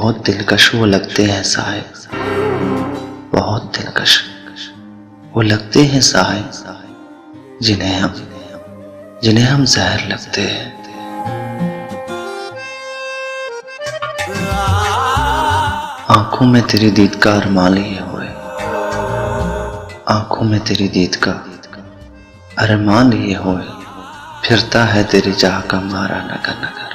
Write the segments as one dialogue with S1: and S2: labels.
S1: बहुत दिलकश वो लगते हैं साहिब, बहुत दिलकश वो लगते हैं साहिब, जिन्हें हम जहर लगते हैं। आंखों में तेरी दीद का अरमान लिए हुए, आंखों में तेरी दीद का अरमान लिए हुए, फिरता है तेरी चाह का मारा नगर नगर।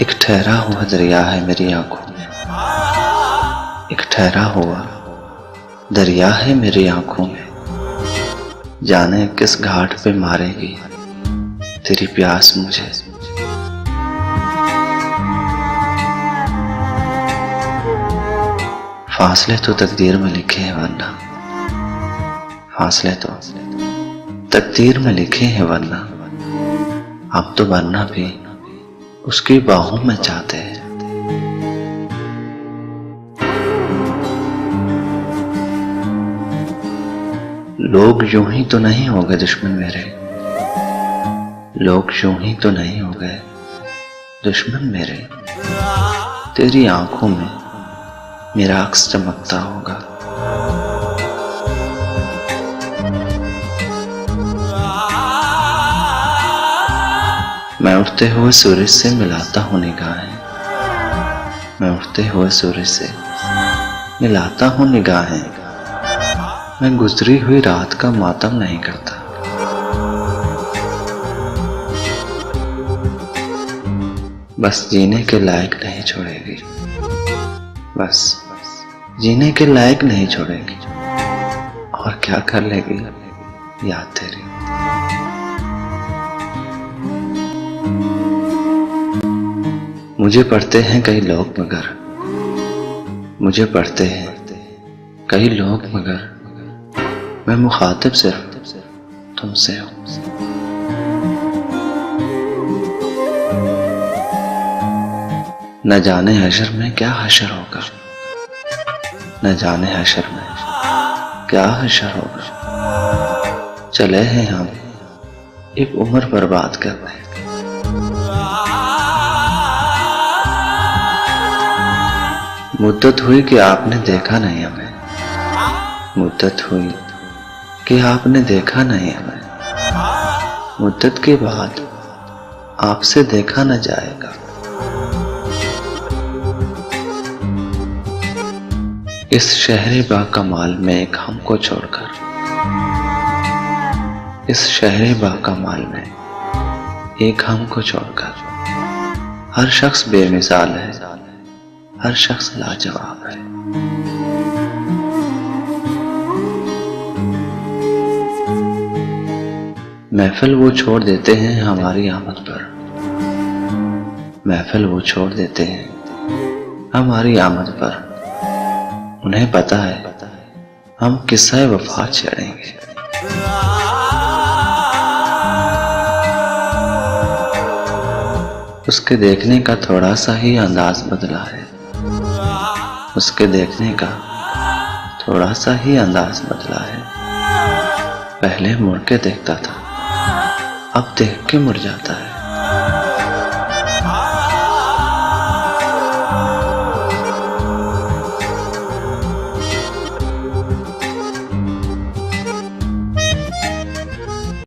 S1: एक ठहरा हुआ दरिया है मेरी आंखों में, एक ठहरा हुआ दरिया है मेरी आंखों में, जाने किस घाट पे मारेगी तेरी प्यास मुझे। फासले तो तकदीर में लिखे हैं वरना, फासले तो तकदीर में लिखे हैं वरना, अब तो बनना भी उसकी बाहों में चाहते हैं। लोग यूं ही तो नहीं हो गए दुश्मन मेरे, लोग यूं ही तो नहीं हो गए दुश्मन मेरे, तेरी आंखों में मेरा अक्स चमकता होगा। मैं उठते हुए सूरज से मिलाता हूँ निगाहें, मैं उठते हुए सूरज से मिलाता हूँ निगाहें, मैं गुजरी हुई रात का मातम नहीं करता। बस जीने के लायक नहीं छोड़ेगी, बस जीने के लायक नहीं छोड़ेगी, और क्या कर लेगी याद तेरी। मुझे पढ़ते हैं कई लोग मगर, मुझे पढ़ते हैं कई लोग मगर, मैं मुखातिब सिर्फ तुमसे हूँ। न जाने हशर में क्या हशर होगा, न जाने हशर में क्या हशर होगा, चले हैं हम एक उम्र बर्बाद करने। मुद्दत हुई कि आपने देखा नहीं हमें, मुद्दत हुई कि आपने देखा नहीं हमें, मुद्दत के बाद आपसे देखा न जाएगा। इस शहरे बाकमाल में एक हमको छोड़कर, इस शहरे बाकमाल में एक हमको छोड़कर, हर शख्स बेमिसाल है, हर शख्स लाजवाब है। महफिल वो छोड़ देते हैं हमारी आमद पर, महफिल वो छोड़ देते हैं हमारी आमद पर, उन्हें पता है हम किस्सा वफा छेड़ेंगे। उसके देखने का थोड़ा सा ही अंदाज बदला है, उसके देखने का थोड़ा सा ही अंदाज बदला है। पहले मुड़ के देखता था, अब देख के मुड़ जाता है।